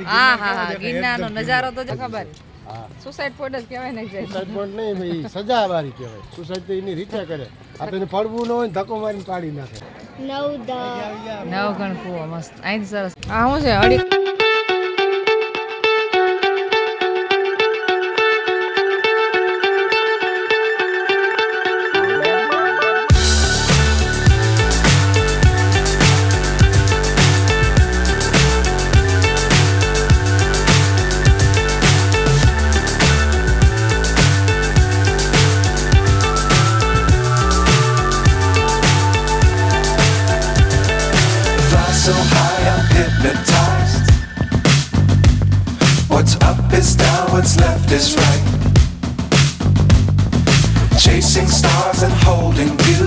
હા હા હા ગિરનારનો નજારો તો ખબર. સુસાઇડ પોઈન્ટ જ કહેવાય ને. સુસાઇડ પોઈન્ટ નહીં ભાઈ, સજા વાળી કહેવાય. સુસાઇડ તો એની રીતે કરે. આ તો એને પડવું ન હોય ધક્કો મારીને પાડી નાખે. નવગણ કૂવો મસ્ત. અહીંથી સરસ. આ શું છે અડી so high I'm hypnotized. What's up is down, what's left is right. Chasing stars and holding you.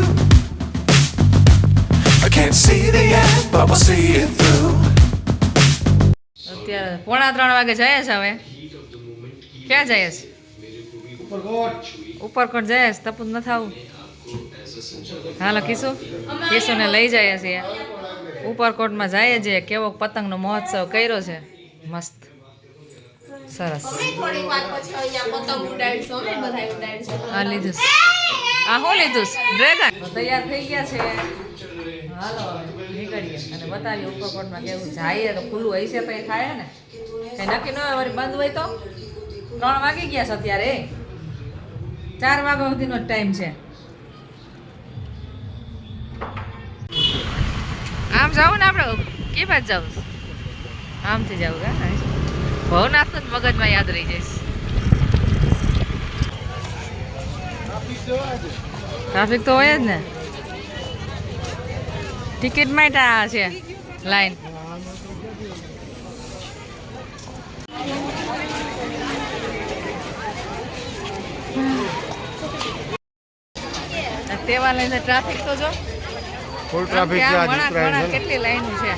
I can't see the end, but we'll see it through. અત્યારે 2:45 વાગે જાય છે હવે. ક્યાં જાય છે? ઉપરકોટ જાય છે. તપું ન થાવું. હાલો કિશુને લઈ જાય છે ઉપરકોટમાં જાય છે. કેવો પતંગનો મહોત્સવ કર્યો છે. મસ્ત સરસ. આ લીધું આ શું લીધું? ડ્રેગન તૈયાર થઈ ગયા છે. હાલો નીકળીએ અને બતાવીએ ઉપરકોટમાં કેવું જાય. તો ખુલ્લું હશે તો એ થાય ને કઈ નક્કી ન હોય. વળી બંધ હોય તો 3 વાગી ગયા છે અત્યારે. 4 વાગ્યા સુધીનો ટાઈમ છે. આમ જાવ ને આપણે કે બાજુ જવું? આમથી જવું કા ભવનાથનું જ મગજમાં યાદ રહી જઈશ. ટ્રાફિક તો હોય જ ને. ટિકિટ માટે આ છે લાઈન. તેવા લઈને ટ્રાફિક તો જો ફૂલ ટ્રાફિક છે. કેટલી લાઈનો છે.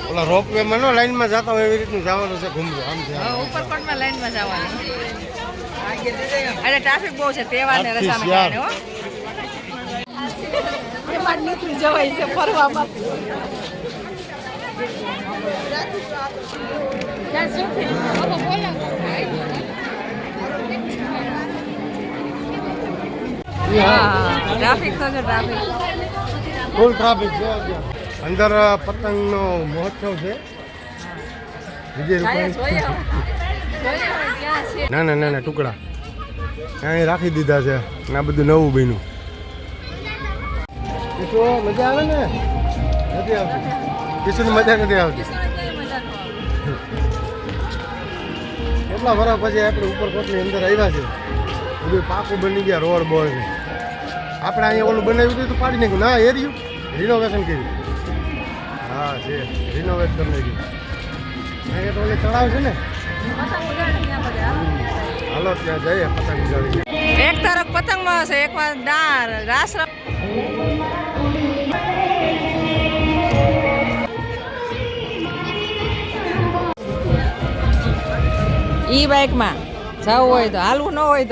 ઓલા રોપવે માં નો લાઈન માં જતા હોય એવી રીતનું જવાનું છે. ઘૂમરું આમ છે. ઉપરકોટમાં લાઈનમાં જવાનું. અરે ટ્રાફિક બહુ છે તહેવારને રજાને કારણે હો. એમાં નીકળી જવાય છે ફરવામાં. ટ્રાફિક તો છે. ટ્રાફિક ફૂલ ટ્રાફિક છે. અંદર પતંગનો મહોત્સવ છે. વિજય રૂપાણી ના ના ના ટુકડા અહીં રાખી દીધા છે. આ બધું નવું બન્યું. કિશુ મજા આવે ને? નથી આવતી. કિશુની મજા નથી આવતી. કેટલા વર્ષ પછી આપણે ઉપરકોટની અંદર આવ્યા છે. બધું પાકું બની ગયા. રોડ બોર્ડ છે. આપણે અહીંયા ઓલું બનાવ્યું હતું તો પાડી નાખ્યું. ના એરિયું રિનોવેશન કર્યું. હા છે રિનોવેટ કરી નાખ્યું. અહીંયા તો ઓલી તળાવ છે ને. હાલો ત્યાં જઈએ પતંગ ઉડાડી. એક તરફ પતંગમાં છે એક રાસ. ઈ બાઇકમાં જવું હોય તો હાલવું ન હોય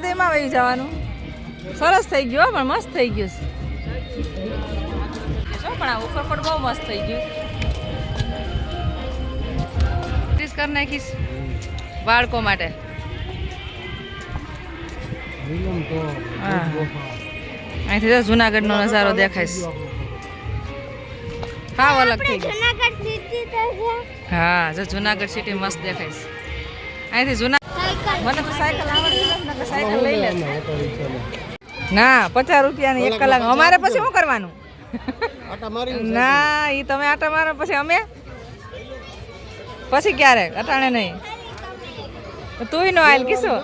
તો એમાં વહી જવાનું. સરસ થઈ ગયું પણ મસ્ત થઈ ગયું છે. શું પણ આ ઉપરકોટ બહુ મસ્ત થઈ ગયું. કરી નાખીશ બાળકો માટે. અહીંથી જો જુનાગઢનો નજારો દેખાઈશ. હા અલગ થઈ ગયું. હા જો જુનાગઢ સિટી મસ્ત દેખાઈશ અહીંથી. મને તો સાયકલ આવડતી નથી. સાયકલ લઈ લે. ના 50 રૂપિયાની 1 કલાક. અમારે પછી શું કરવાનું? ના એ તમે આટા મારો પછી અમે પછી ક્યારેક અટાણે નહીં. તું નો આવેલ કિશો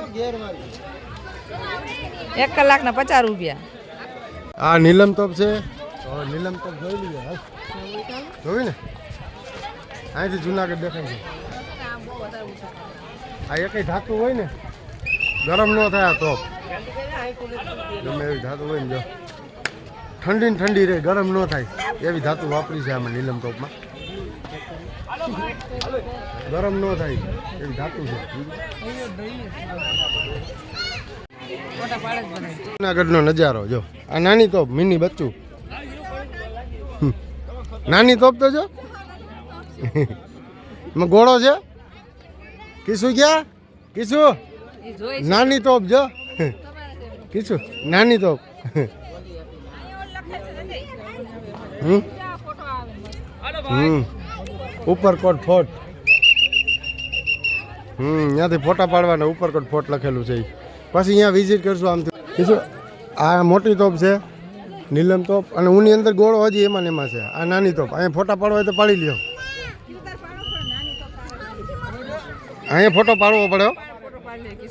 1 કલાકના 50 રૂપિયા. આ નીલમ તોપ છે. નીલમ તોપ જોઈ લઈએ. જોયું ને અહીંથી જુનાગઢ દેખાય છે. આ એકઈ ધાતુ હોય ને ગરમ ન થાય. તોપ ગમે એવી ધાતુ હોય ને જો ઠંડી ઠંડી રહે ગરમ ન થાય એવી ધાતુ વાપરી છે આમાં નીલમ તોપમાં. ગરમ ન થાય એવી ધાતુ છે. જુનાગઢનો નજારો જો. આ નાની તોપ મિની બચ્ચું. નાની તોપ તો જો એમાં ગોળો છે કીશું ક્યાં કીશું એ જોઈ નાની તોપ જો કીશું નાની તોપ હમ ઉપરકોટ ફોર્ટ ત્યાંથી ફોટા પાડવાના ઉપરકોટ ફોર્ટ લખેલું છે ઈ. પછી અહીંયા વિઝિટ કરશું આમ કીશું આ મોટી તોપ છે નીલમ તોપ અને ઉની અંદર ગોળો હજી એમાં ને એમાં છે આ નાની તોપ અહીંયા ફોટા પાડવા હોય તો પાડી લ્યો અહીંયા ફોટો પાડવો પડે હો.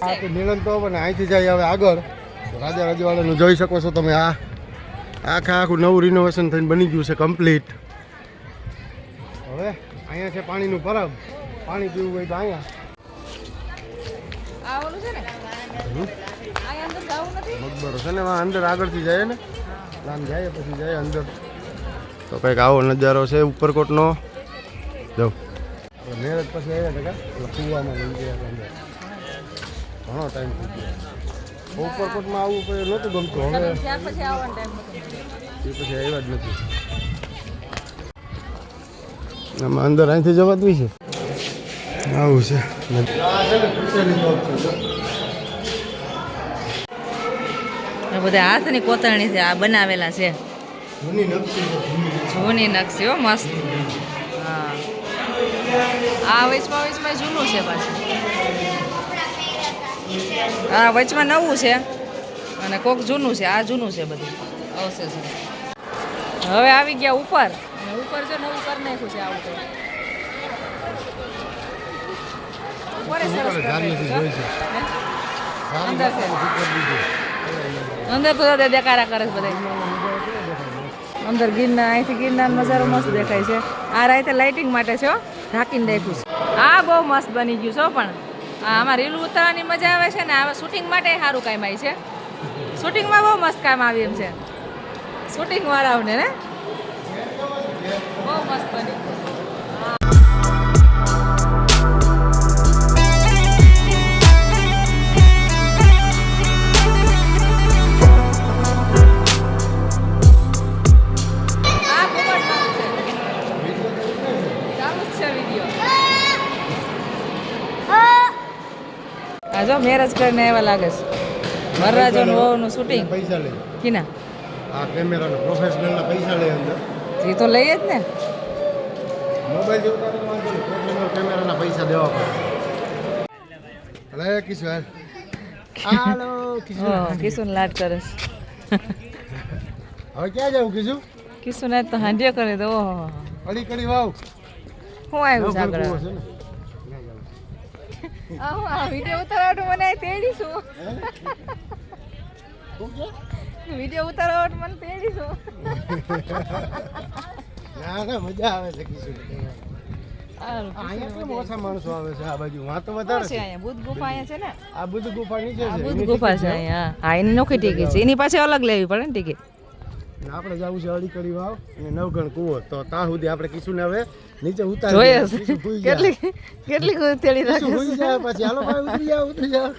આ તો નીલમ તોપ અને અહીંથી જાય હવે આગળ રાજા રજવાડાનું જોઈ શકો છો તમે. આ આખું નવું રિનોવેશન થઈને બની ગયું છે કમ્પ્લીટ. હવે અહીંયા છે પાણીનું પરબ. પાણી પીવું હોય તો અહીંયા આ ઓલું છે ને અહીંયા અંદર જાવું નથી મકબરો છે ને એમાં અંદર આગળથી જાય ને આમ જાય પછી જાય અંદર. તો કંઈક આવો નજારો છે ઉપરકોટનો. જો મેરેજ પછી આવ્યા હતા કુવામાં લઈ ગયા અંદર ઘણો ટાઈમ થઈ ગયો. ઉપરકોટમાં આવવું પછી નહોતું ગમતું. હવે ત્યાં પછી આવવાનો ટાઈમ હતો એ પછી આવ્યા જ નથી. આમાં અંદર અહીંથી જવાતું છે આવું છે. આ બધા હાથની કોતરણી છે આ બનાવેલા છે જૂની નકશી હો મસ્ત. હા આ વચમાં જૂનું છે પાછું. આ વચમાં નવું છે અને કોક જૂનું છે. આ જૂનું છે બધું અવશેષ. હવે આવી ગયા ઉપર અને ઉપર જો નવું કરી નાખ્યું છે આવું કંઈક. ઉપરે સરસ કરી નાખ્યું છે. અંદર છે અંદર તો દેખાડા કરે છે બધા. અંદર ગિરનાર અહીંથી ગિરનાર નજારો મસ્ત દેખાય છે. આ રાતે લાઇટિંગ માટે છે હો ઢાંકીને રાખ્યું છે. આ બહુ મસ્ત બની ગયું છે હો. પણ આ આમાં રીલ ઉતારવાની મજા આવે છે ને આ શૂટિંગ માટે સારું કામ આવી છે. શૂટિંગમાં બહુ મસ્ત કામ આવી એમ છે શૂટિંગ વાળાઓને ને બહુ મસ્ત બની ગયું. આ જો મેરેજ કરીને એવા લાગે છે વરરાજો વહુનું શૂટિંગ. પૈસા લે કીના આ કેમેરાનો પ્રોફેશનલના પૈસા લે અંદર. એ તો લઈએ જ ને. મોબાઈલ જેવું પ્રોફેશનલ કેમેરાના પૈસા દેવા પડે. અરે કિશોર હાલો કિશુન લાડ કરે છે. હવે ક્યાં જાવ કિશુ? કિશુન આજ તો હાંડિયો કરી દો. અડી કડી વાવ હું આવ્યું છે આગળ. છે ને આ વિડીયો ઉતારવાનું મને તેડીશું. વિડીયો ઉતારવાનું મને તેડીશું. ના ના મજા આવે છે કિશુ. અહીંયા કેમ ઓછા માણસો આવે છે આ બાજુ? વાં તો વધારે છે. અહીંયા બુદ્ધ ગુફા અહીંયા છે ને. આ બુદ્ધ ગુફા નીચે આ છે. બુદ્ધ ગુફા છે અહીંયા. હા એની નોખી ટિકિટ છે. એની પાછી અલગ લેવી પડે ને ટિકિટ. આપણે જવું છે અડી કડી વાવ અને નવગણ કુવો. તો ત્યાં સુધી આપણે કિશુને હવે નીચે ઉતારી જોઈએ દઈએ. કિશુ ભૂઈ જાય. કેટલી તેડી કિશુ રાખે ભૂઈ જાય પછી હાલો ભાઈ ઉતરી જાવ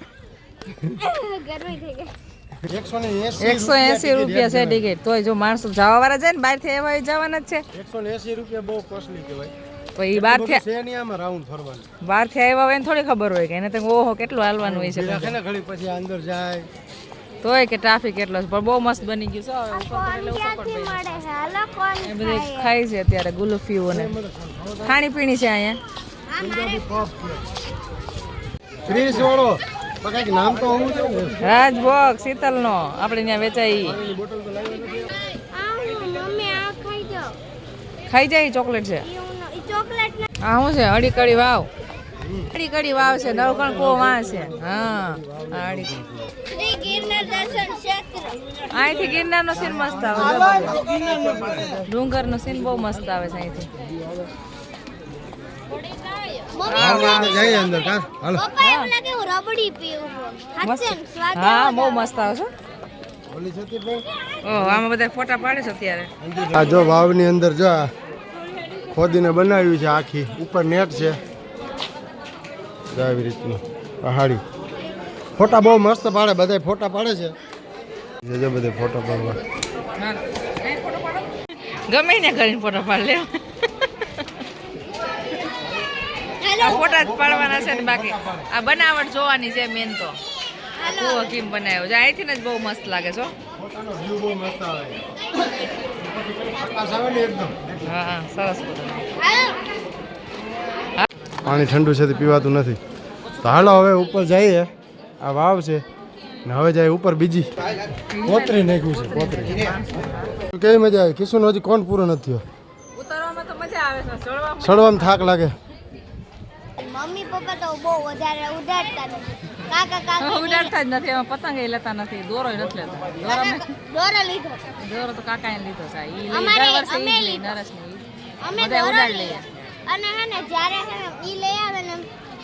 180 રૂપિયા છે ટિકિટ. તોય જો માણસો જવા વાળા જાય ને બહારથી એવા જવાના જ છે. 180 રૂપિયા બહુ કોસ્ટલી કહેવાય. તો એ બહારથી છે નહીં આમાં રાઉન્ડ ફરવાનું. બહારથી આવ્યા હોય ને થોડી ખબર હોય કે એને તો ઓહો કેટલું હાલવાનું હોય છે. રાખે ને ઘડી પછી અંદર જાય. તોય કે ટ્રાફિક કેટલો છે પણ બહુ મસ્ત બની ગયું છે. હવે ઉપર એટલે ઉપર પણ એ બધે ખાય છે અત્યારે ગુલ્ફીઓ ને ખાણીપીણી છે અહીંયા. 30 વાળો પણ કંઈક નામ તો હોવું જોઈએ ને. રાજભોગ શીતલનો આપણે ત્યાં વેચાય. પાણીની બોટલ તો લાવી નથી. ખાઈ જાય ચોકલેટ છે. હા શું છે અડી કડી વાવ. અડી કડી વાવ છે નવગણ કુવો વાં છે. હા આ અડી અહીંથી ગિરનારનો સીન મસ્ત આવે. ડુંગરનો સીન બહુ મસ્ત આવે છે અહીંથી. જઈએ અંદર કા હાલો. હા બહુ મસ્ત આવે છે. ઓલી છે તે ભાઈ. ઓહ આમાં બધા ફોટા પાડે છે અત્યારે. આ જો વાવની અંદર જો આ ખોદીને બનાવ્યું છે આખી. ઉપર નેટ છે જો આવી રીતનું પહાડી. ફોટા બહુ મસ્ત પાડે બધા. ફોટા પાડે છે જો બધે ફોટા પાડવા. ગમે ને કરીને ફોટો પાડ લે. આ ફોટા જ પાડવાના છે ને બાકી આ બનાવટ જોવાની છે મેન તો કૂવો કેમ બનાવ્યો છે અહીંથી જ બહુ મસ્ત લાગે છો પોતાનો વ્યૂ બહુ મસ્ત આવે આકાશ આવે ને એકદમ હા સરસ બધું પાણી ઠંડુ છે તે પીવાતું નથી તો હાલો હવે ઉપર જઈએ આ વાવ છે ને હવે જાય ઉપર બીજી કોતરી નાખ્યું છે કોતરી કેવી મજા આવી કિશુનો હજી કોણ પૂરો નથી થયો ઉતારવામાં તો મજા આવે છે ચડવામાં ચડવામાં થાક લાગે મમ્મી પપ્પા તો બહુ વધારે ઉડાડતા નથી કાકા ઉડાડતા જ નથી એમાં પતંગ એ લેતા નથી દોરો નથી લેતા દોરો લીધો દોરો તો કાકાએ લીધો છે ઈ લઈ અમારે દર વર્ષે અમે ઈ લઈ લીધો. નરસ ને અમે બધા દોરો ઉડાડ લઈએ લઈએ અને હે ને જ્યારે હે ને ઈ લઈ આવે ને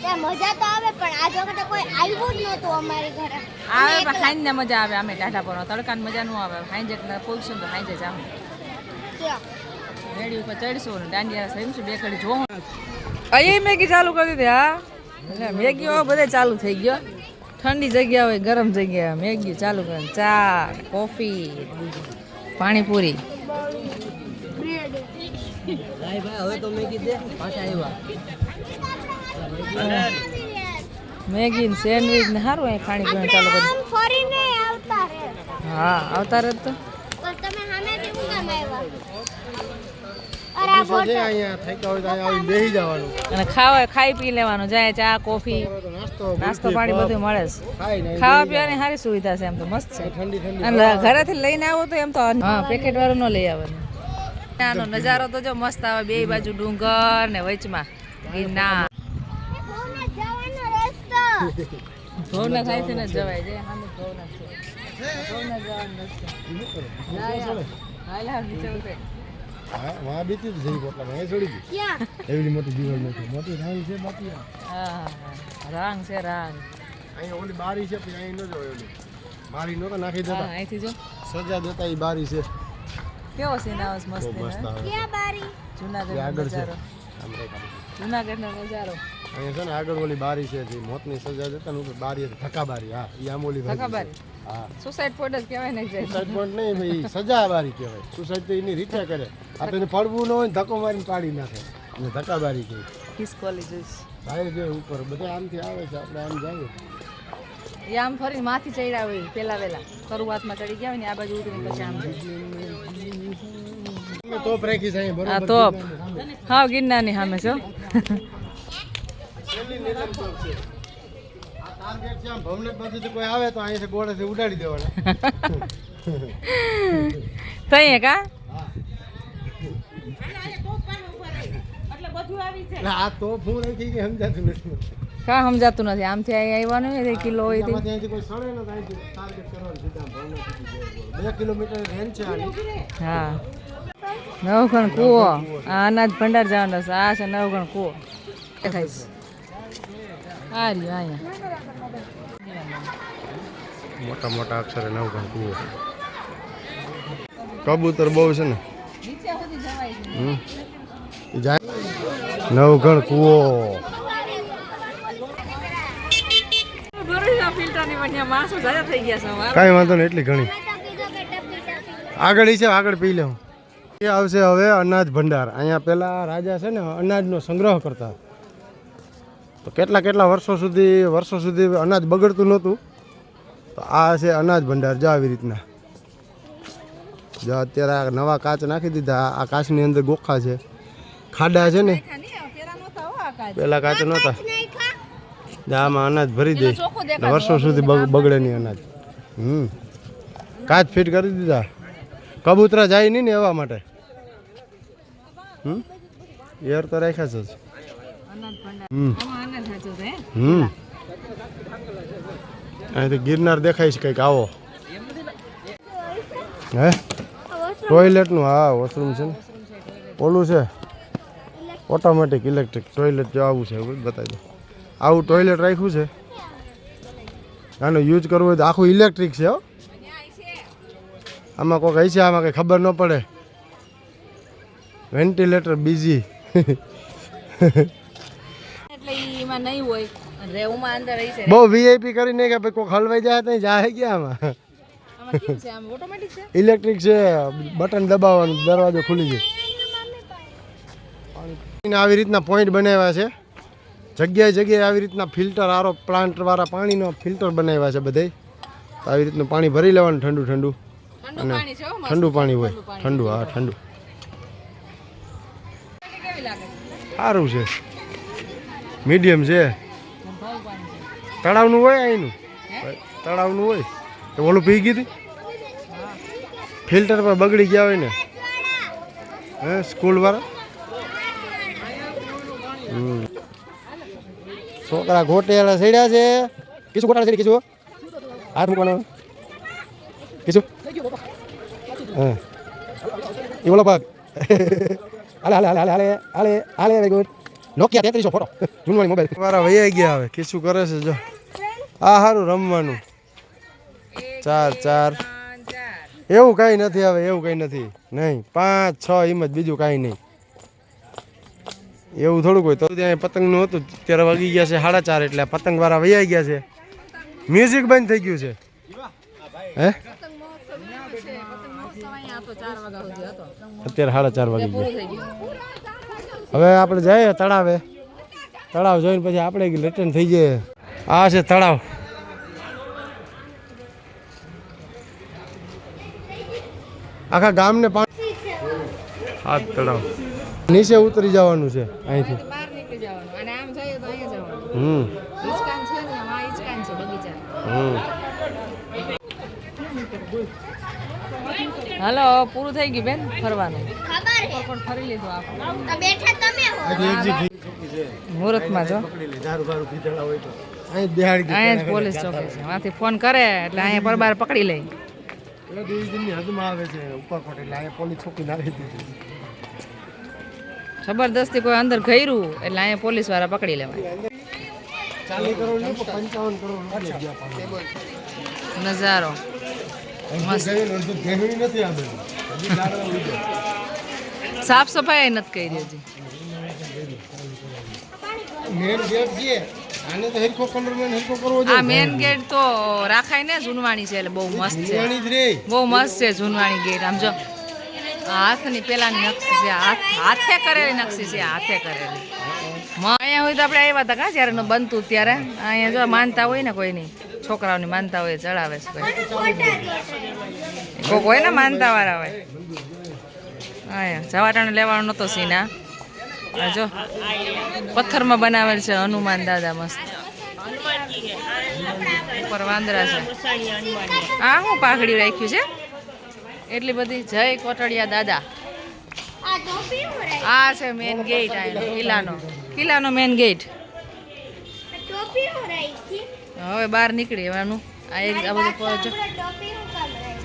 ત્યાં મજા તો આવે પણ આ વખતે કોઈ આવ્યું જ નહોતું અમારી ઘરે આવે પણ હાઈન ને મજા આવે અમે ટાઢા પર તડકાને મજા ન આવે હાઈન જેટલા પોઈશું તો હાઈન જ આમ રેડી ઉપર ચડશું ને દાંડિયા રમીશું બે ઘડી જોઉં અહીં મેગી ચાલુ કરી દીધી હા એટલે મેગીઓ બધે ચાલુ થઈ ગયો ઠંડી જગ્યા હોય ગરમ જગ્યા મેગી ચાલુ કરે ચા કોફી પાણીપુરી મેગી ને સેન્ડવીચ ને સારું અહીં ખાણી પીણી ચાલુ કરી આમ ફરીને આવતા રહે હા આવતા રહે તો પણ તમે સામેથી હું કામ આવ્યા અરે આ છે અહીંયા થાક્યા હોય તો અહીંયા આવીને બેસી જવાનું અને ખાઈ પી લેવાનું જાય ચા કોફી નાસ્તો પાણી બધું મળે છે ખાઈ ને ખાવા પીવાની સારી સુવિધા છે એમ તો મસ્ત છે ઠંડી ઠંડી અને ઘરેથી લઈને આવો તો એમ તો હા પેકેટ વાળું ન લઈ આવવાનું આનો નજારો તો જો મસ્ત આવે બે બાજુ ડુંગર ને વચમાં ગિરનાર ભવનાથ જવાનો રસ્તો ભવનાથ થાય ને જવાય છે આમ ભવનાથ છે ભવનાથ જવાનો રસ્તો હાલ નીચે ઉતરે હા વાં બીતી જ જઈ પોટલામાં એ છોડી દી ક્યાં એવડી મોટી દીવાલ નથી મોટી રાંગ છે બાકી હા રાંગ છે રાંગ અહીંયા ઓલી બારી છે પછી અહીં ન જોયો ઓલી બારી નહોતા નાખી હા દેતા અહીંથી જો સજા દેતા એ બારી છે કેવો સીન આવે છે બહુ મસ્ત મસ્ત આવે ક્યાં બારી જુનાગઢ એ આગળ છે નજારો આમ રેખા જુનાગઢનો નજારો અહીંયા છે ને આગળ ઓલી બારી છે જે મોતની સજા દેતા ને ઉપર બારી હતી ધક્કા બારી હા એ આમ ઓલી બારી ધક્કાબારી. છે. હા સુસાઇડ પોઈન્ટ જ કહેવાય ને જાય સુસાઇડ પોઈન્ટ નહીં ભાઈ સજા બારી કહેવાય સુસાઇડ તો એની રીતે કરે આ તો એને પડવું ન હોય ને ધક્કો મારીને પાડી નાખે અને ધક્કા બારી કહે કિસ કોલેજીસ ભાઈ જે ઉપર બધા આમથી આવે છે આપણે આમ જઈએ એ આમ ફરી માથી ચડ્યા હોય પેલા વેલા શરૂઆતમાં ચડી ગયા હોય ને આ બાજુ ઉતરીને પછી આમ જાય અમે તોપ રાખી છે અહીંયા આ બરોબર તોપ હા ગિરનારની સામે છો છેલ્લી નીલમ તોપ છે આ ટાર્ગેટ છે આમ ભવનાથ બાજુથી કોઈ આવે તો અહીંયાથી ગોળેથી ઉડાડી દેવાના તઈ કા એટલે આ તોપ હું રાખી કે સમજાતું નથી કા સમજાતું નથી આમથી અહીં આવવાનું હોય તો કિલો હોય આમાંથી અહીંથી કોઈ સડે ને તો અહીંથી ટાર્ગેટ કરવાનું સીધા ભવનાથ સુધી જાય. 2 કિલોમીટર રેન્જ છે આની હા નવઘણ કૂવો આ અનાજ ભંડાર જવાનો છે આ છે નવઘણ કૂવો દેખાય છે આ રહ્યો અહીંયા મોટા મોટા અક્ષરે નવઘણ કૂવો કબૂતર બહુ છે ને હમ. ઈ જાય નવઘણ કૂવો ફિલ્ટરની વણ્યા માણસો જાજા થઈ ગયા છે અમારા. કાંઈ વાંધો નહીં એટલી ઘણી મેં તો કીધું કે ટપી ટપી આગળ ઈ છે આગળ પી લઉં એ આવશે હવે અનાજ ભંડાર અહીંયા પેલા રાજા છે ને અનાજનો સંગ્રહ કરતા તો કેટલા વર્ષો સુધી અનાજ બગડતું નહોતું તો આ છે અનાજ ભંડાર જો આવી રીતના જો અત્યારે આ નવા કાચ નાખી દીધા આ કાચની અંદર ગોખા છે ખાડા છે ને પેલા કાચ નહોતા નહીં ખા જો આમાં અનાજ ભરી દે ચોખ્ખું એટલે વર્ષો સુધી બગડે નહીં અનાજ કાચ ફિટ કરી દીધા કબૂતરા જાય નહીં ને એવા માટે એર તો રાખ્યા છે જ. અનાજ ભંડાર હમ આમાં અનાજ સાચું છે હમ અહીંથી ગિરનાર દેખાય છે કંઈક આવો હે ટોયલેટનું હા વોશરૂમ છે ને ઓલું છે ઓટોમેટિક ઇલેક્ટ્રિક ટોયલેટ જો આવું છે એવું જ બતાવી દો આવું ટોયલેટ રાખ્યું છે આનો યુઝ કરવો હોય તો આખું ઇલેક્ટ્રિક છે હો આમાં કોઈ કહે છે આમાં કંઈ ખબર ન પડે વેન્ટિલેટર બીજી એટલે એમાં નહીં હોય રેવમાં અંદર રહી છે બહુ વીઆઈપી કરીને કે ભાઈ કોઈ હલવાઈ જાય તો જાય ગયા આમાં આમાં કેમ છે આમ ઓટોમેટિક છે ઇલેક્ટ્રિક છે બટન દબાવવાનું દરવાજો ખુલી જાય આવી રીતના પોઈન્ટ બનાવ્યા છે જગ્યાએ જગ્યાએ આવી રીતના ફિલ્ટર આરો પ્લાન્ટવાળા પાણીનો ફિલ્ટર બનાવ્યા છે બધે. તો આવી રીતનું પાણી ભરી લેવાનું ઠંડુ ઠંડુ. ઠંડુ પાણી છે હો, મસ્ત. ઠંડુ પાણી હોય, પાણી. ઠંડુ, હા ઠંડુ. કેવી લાગે? સારું છે, મીડિયમ છે. ભાવ પાણી છે. તળાવનું હોય અહીંનું, તળાવનું હોય તો ઓલું પી ગઈ હતી ફિલ્ટર પર બગડી ગયા હોય ને, હે સ્કૂલવાળા. છોકરા ગોટેલા સડ્યા છે. કીશું ગોટાળા સડી, કીશું હાથ મૂકવાનો, કીશું હા એ બોલો ભાગ. હાલે હાલે હાલે હાલે હાલે હાલે વેરી ગુડ. નોકિયા 3300 ફોટો જૂનવાળી મોબાઈલ મારા વૈયા ગયા. હવે કીશું કરે છે જો આ સારું રમવાનું. 4 4 એવું કાંઈ નથી. હવે એવું કંઈ નથી, નહીં 5 6 એમ જ, બીજું કાંઈ નહીં. એવું થોડુંક હોય. તો ત્યાં પતંગનું હતું ત્યારે વાગી ગયા છે 4:30, એટલે પતંગ વાળા વૈયા ગયા છે. મ્યુઝિક બંધ થઈ ગયું છે. હે અત્યારે 4:30 વાગી ગયા. હવે આપણે જઈએ તળાવે. તળાવ જોઈને પછી આપણે રિટર્ન થઈ જઈએ. આ છે તળાવ. આખા ગામને પાણી. આ તળાવ નીચે ઉતરી જવાનું છે અહીંથી. બહાર નીકળી જવાનું અને આમ જઈએ તો અહીંયા જવાનું. હિચકાન છે ને આ હિચકાન છે બગીચા. હાલો પૂરું થઈ ગયું બેન ફરવાનું. ખબર હે પણ ફરી લીધું આપણે. તો બેઠા તમે હો. મુહૂર્તમાં જો અહીં બિહાડી અહીંયા જ પોલીસ ચોકી છે. માંથી ફોન કરે એટલે અહીંયા પરબાર પકડી લે. ડિવિઝનની હદમાં આવે છે ઉપરકોટ, એટલે અહીંયા પોલીસ ચોકી નાખી દીધી. જબરદસ્તી કોઈ અંદર ગયરું એટલે અહીંયા પોલીસ વાળા પકડી લેવાય. 40 કરોડ નહીં, 55 કરોડ રૂપિયા ગયા પાછા. નજારો મસ્ત. ગહેણી નથી આ બધું. હજી ગાળો ઉડે. સાફ સફાઈ નથી કરી હજી. મેન ગેટ છે આને તો હેરકો કલર મેન હેરકો કરવો આ જોઈએ. મેન ગેટ તો રાખાય ને જૂનવાણી છે એટલે બહુ મસ્ત છે. નિયાણી જ રે. બહુ મસ્ત છે જૂનવાણી ગેટ. આમ જો આ હાથની પેલાની નકશી છે, હાથે કરેલી નકશી છે, હાથે કરેલી. અહીંયા હોય તો આપણે આવ્યા હતા કા જ્યારે એનું બનતું ત્યારે. અહીંયા જો માનતા હોય ને કોઈની છોકરાઓની માનતા હોય ચડાવે છે કોઈ હોય ને માનતા વાળા હોય. અહીંયા જવાટાણે લેવાનો નહોતો સીન. આ જો પથ્થરમાં બનાવેલ છે હનુમાન દાદા મસ્ત. ઉપર વાંદરા છે. આ શું પાઘડી રાખ્યું છે એટલી બધી. જય કોટડિયા દાદા. આ ટોપી હું રહી. આ છે મેન ગેટ. આ કિલ્લાનો મેન ગેટ. ટોપી હું રહી છે. હવે બહાર નીકળી જવાનું. આ એક આ બધું જો ટોપી હું કામ રહી.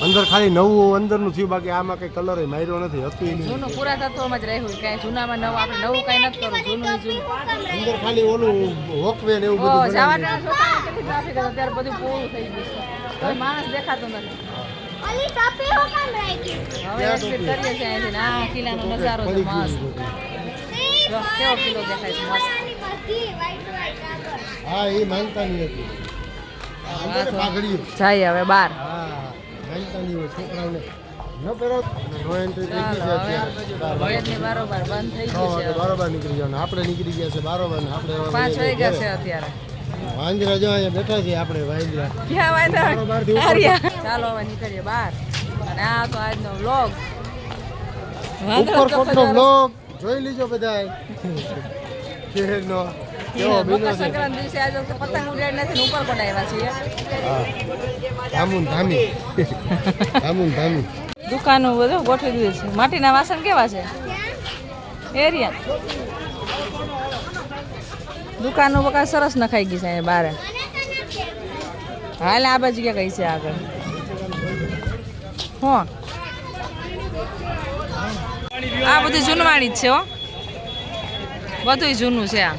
અંદર ખાલી નવું અંદરનું થયું, બાકી આમાં કઈ કલર માર્યો નથી. હતું ય નહીં. જૂનું પુરાતત્વમાં જ રહ્યું. કાંઈ જૂનામાં નવું આપણે નવું કાંઈ નથી કરવું. જૂનું ને જૂનું. અંદર ખાલી ઓલું વોકવે ને એવું બધું બનાવ્યું. જવાટાણા જોતા કેટલી ટ્રાફિક હતી અત્યારે બધું પૂરું થઈ ગયું છે. કોઈ માણસ દેખાતો નથી. ઓલી ટોપી હું કામ રહી. હવે એક્સિટ કરીએ છીએ અહીંથી. આ કિલ્લાનો નજારો છે મસ્ત. જો કેવો કિલ્લો દેખાય છે મસ્ત. બધી white white આગળ. હા એ માનતા નહીં હતી. અંદર પાઘડીઓ. જાય હવે બહાર. હા માનતા નહીં હોય છોકરાઓને. ન પહેરો નો એન્ટ્રી થઈ ગઈ છે અત્યારે. ગેટની બારોબાર બંધ થઈ ગયું છે. બરોબર નીકળી જવાનું. આપણે નીકળી ગયા છે બરોબર ને આપણે 5 વાગ્યા છે અત્યારે. વાંદરા જો અહીંયા બેઠા છીએ આપણે વાંદરા. ક્યાં વાંધા બરોબરથી ઉપર. હાર્યા. ચાલો હવે નીકળીએ બહાર. અને આ તો આજનો વ્લોગ. ઉપરકોટનો બ્લોગ જોઈ લીજો બધાય. શહેરનો કેવો બીનો મકર છે. સંક્રાંતિ દિવસે આજે તો પતંગ ઉડાડી નથી ને ઉપરકોટ આવ્યા છીએ. ધામુન ધામી. ધામુન ધામી. દુકાનો બધું ગોઠવી દીધું છે. માટીના વાસણ કેવા છે એરિયા. દુકાનો બકા સરસ નખાઈ ગઈ છે અહીંયા બહાર. હાલ આ બાજુ ક્યાં કઈ છે આગળ. હા આ બધું જૂનવાણી જ છે હો. બધું જૂનું છે આ.